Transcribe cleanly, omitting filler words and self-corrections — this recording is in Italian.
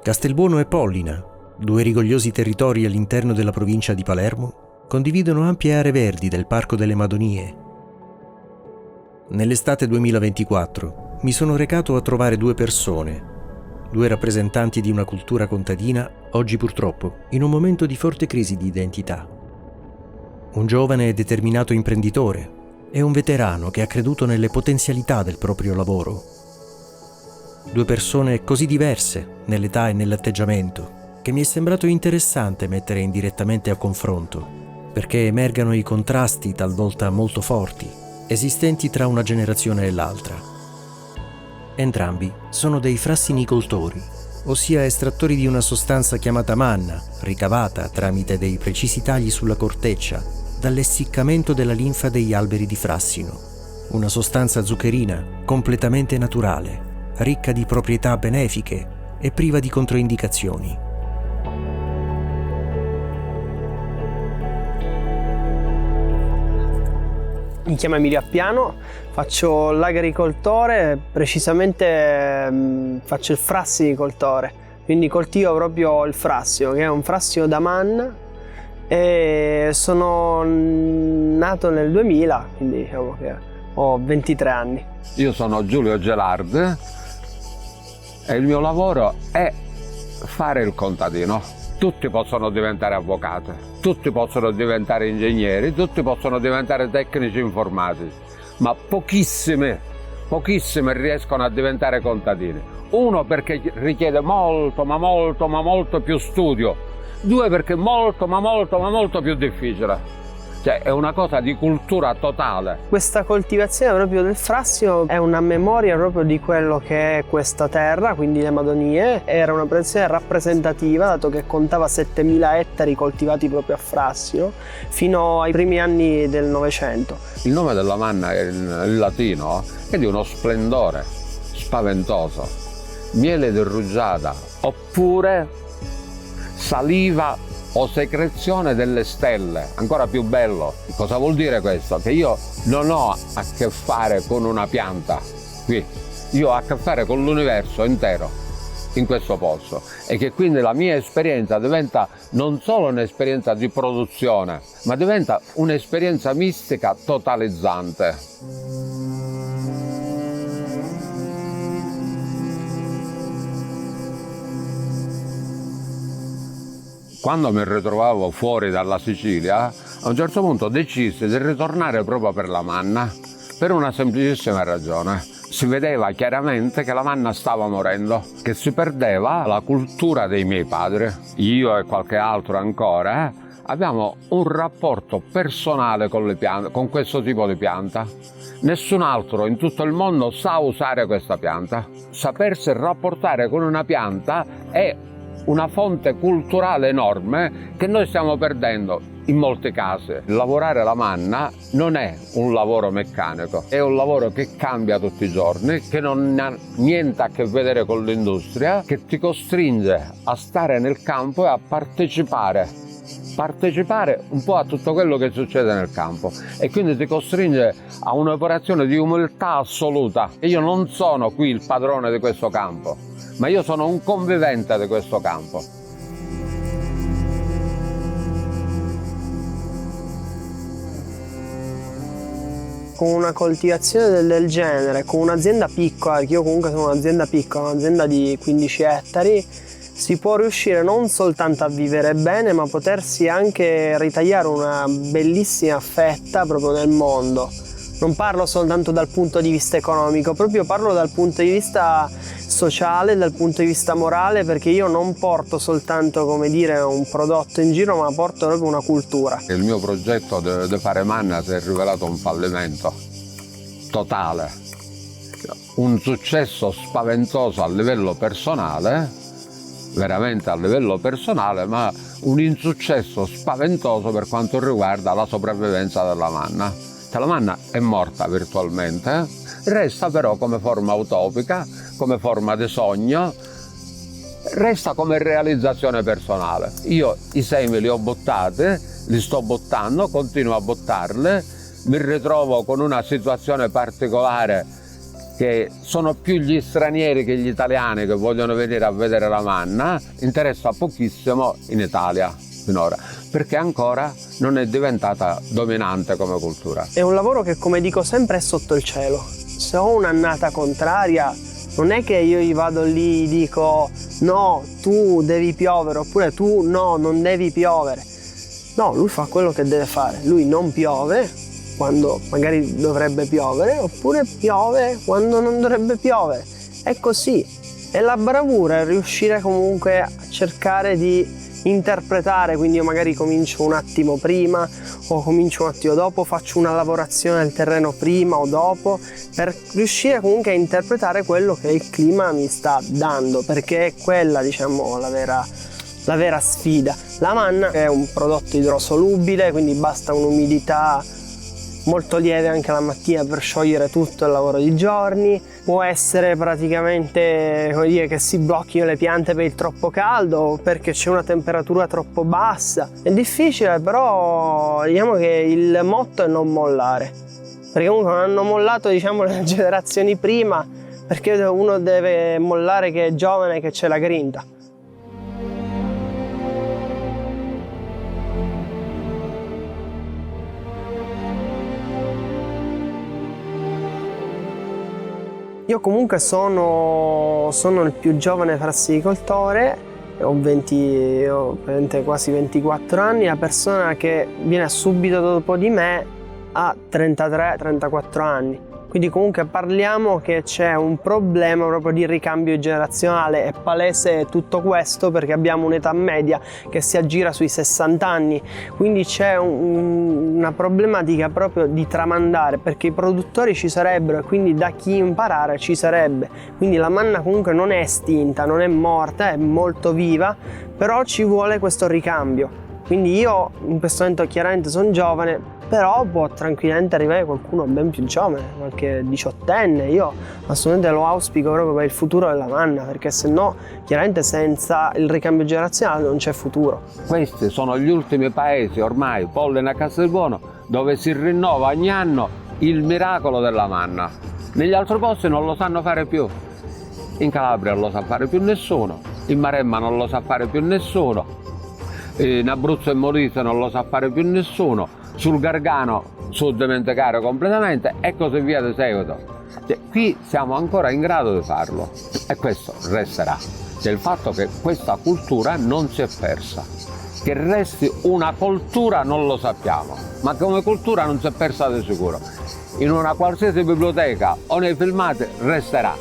Castelbuono e Pollina, due rigogliosi territori all'interno della provincia di Palermo, condividono ampie aree verdi del Parco delle Madonie. Nell'estate 2024 mi sono recato a trovare due persone, due rappresentanti di una cultura contadina, oggi purtroppo in un momento di forte crisi di identità. Un giovane e determinato imprenditore e un veterano che ha creduto nelle potenzialità del proprio lavoro. Due persone così diverse nell'età e nell'atteggiamento che mi è sembrato interessante mettere indirettamente a confronto, perché emergano i contrasti talvolta molto forti, esistenti tra una generazione e l'altra. Entrambi sono dei frassinicoltori, ossia estrattori di una sostanza chiamata manna, ricavata tramite dei precisi tagli sulla corteccia dall'essiccamento della linfa degli alberi di frassino, una sostanza zuccherina completamente naturale, ricca di proprietà benefiche e priva di controindicazioni. Mi chiamo Emilio Appiano, faccio l'agricoltore, precisamente faccio il frassinicoltore, quindi coltivo proprio il frassino, che è un frassino da manna, e sono nato nel 2000, quindi diciamo che ho 23 anni. Io sono Giulio Gelard e il mio lavoro è fare il contadino. Tutti possono diventare avvocati, tutti possono diventare ingegneri, tutti possono diventare tecnici informatici, ma pochissimi riescono a diventare contadini. Uno, perché richiede molto più studio. Due, perché è molto più difficile. Cioè è una cosa di cultura totale. Questa coltivazione proprio del frassino è una memoria proprio di quello che è questa terra, quindi le Madonie. Era una produzione rappresentativa, dato che contava 7.000 ettari coltivati proprio a frassino, fino ai primi anni del Novecento. Il nome della manna, il latino, è di uno splendore spaventoso. Miele di rugiada, oppure saliva o secrezione delle stelle, ancora più bello. Cosa vuol dire questo? Che io non ho a che fare con una pianta qui, io ho a che fare con l'universo intero in questo posto, e che quindi la mia esperienza diventa non solo un'esperienza di produzione, ma diventa un'esperienza mistica totalizzante. Quando mi ritrovavo fuori dalla Sicilia, a un certo punto decisi di ritornare proprio per la manna, per una semplicissima ragione. Si vedeva chiaramente che la manna stava morendo, che si perdeva la cultura dei miei padri. Io e qualche altro ancora abbiamo un rapporto personale con le piante, con questo tipo di pianta. Nessun altro in tutto il mondo sa usare questa pianta. Sapersi rapportare con una pianta è una fonte culturale enorme che noi stiamo perdendo in molti casi. Lavorare la manna non è un lavoro meccanico, è un lavoro che cambia tutti i giorni, che non ha niente a che vedere con l'industria, che ti costringe a stare nel campo e a partecipare un po' a tutto quello che succede nel campo, e quindi ti costringe a un'operazione di umiltà assoluta. E io non sono qui il padrone di questo campo, ma io sono un convivente di questo campo. Con una coltivazione del genere, con un'azienda piccola, perché io comunque sono un'azienda piccola, un'azienda di 15 ettari, si può riuscire non soltanto a vivere bene, ma potersi anche ritagliare una bellissima fetta proprio nel mondo. Non parlo soltanto dal punto di vista economico, proprio parlo dal punto di vista sociale, dal punto di vista morale, perché io non porto soltanto, come dire, un prodotto in giro, ma porto proprio una cultura. Il mio progetto di fare manna si è rivelato un fallimento totale, un successo spaventoso a livello personale, veramente a livello personale, ma un insuccesso spaventoso per quanto riguarda la sopravvivenza della manna. La manna è morta virtualmente, resta però come forma utopica, come forma di sogno, resta come realizzazione personale. Io i semi li ho buttati, li sto buttando, continuo a buttarli, mi ritrovo con una situazione particolare che sono più gli stranieri che gli italiani che vogliono venire a vedere la manna, interessa pochissimo in Italia finora, perché ancora non è diventata dominante come cultura. È un lavoro che, come dico sempre, è sotto il cielo. Se ho un'annata contraria, non è che io gli vado lì e dico no, tu devi piovere, oppure tu no, non devi piovere. No, lui fa quello che deve fare. Lui non piove quando magari dovrebbe piovere, oppure piove quando non dovrebbe piovere. È così. E la bravura è riuscire comunque a cercare di interpretare, quindi io magari comincio un attimo prima o comincio un attimo dopo, faccio una lavorazione del terreno prima o dopo, per riuscire comunque a interpretare quello che il clima mi sta dando, perché è quella, diciamo, la vera sfida. La manna è un prodotto idrosolubile, quindi basta un'umidità molto lieve anche la mattina per sciogliere tutto il lavoro di giorni. Può essere praticamente, come dire, che si blocchino le piante per il troppo caldo o perché c'è una temperatura troppo bassa. È difficile, però diciamo che il motto è non mollare, perché comunque non hanno mollato, diciamo, le generazioni prima, perché uno deve mollare che è giovane, che c'è la grinta. Io comunque sono il più giovane frassinicoltore, ho quasi 24 anni, la persona che viene subito dopo di me ha 33-34 anni. Quindi comunque parliamo che c'è un problema proprio di ricambio generazionale. È palese tutto questo perché abbiamo un'età media che si aggira sui 60 anni, quindi c'è una problematica proprio di tramandare, perché i produttori ci sarebbero e quindi da chi imparare ci sarebbe. Quindi la manna comunque non è estinta, non è morta, è molto viva, però ci vuole questo ricambio. Quindi io in questo momento chiaramente sono giovane, però può tranquillamente arrivare qualcuno ben più giovane, qualche diciottenne. Io assolutamente lo auspico proprio per il futuro della manna, perché se no chiaramente senza il ricambio generazionale non c'è futuro. Questi sono gli ultimi paesi ormai, Pollena e Castelbuono, dove si rinnova ogni anno il miracolo della manna. Negli altri posti non lo sanno fare più. In Calabria non lo sa fare più nessuno, in Maremma non lo sa fare più nessuno, in Abruzzo e Molise non lo sa fare più nessuno, sul Gargano su dimenticare completamente e così via di seguito. Qui siamo ancora in grado di farlo e questo resterà. C'è il fatto che questa cultura non si è persa. Che resti una cultura non lo sappiamo, ma come cultura non si è persa di sicuro. In una qualsiasi biblioteca o nei filmati resterà.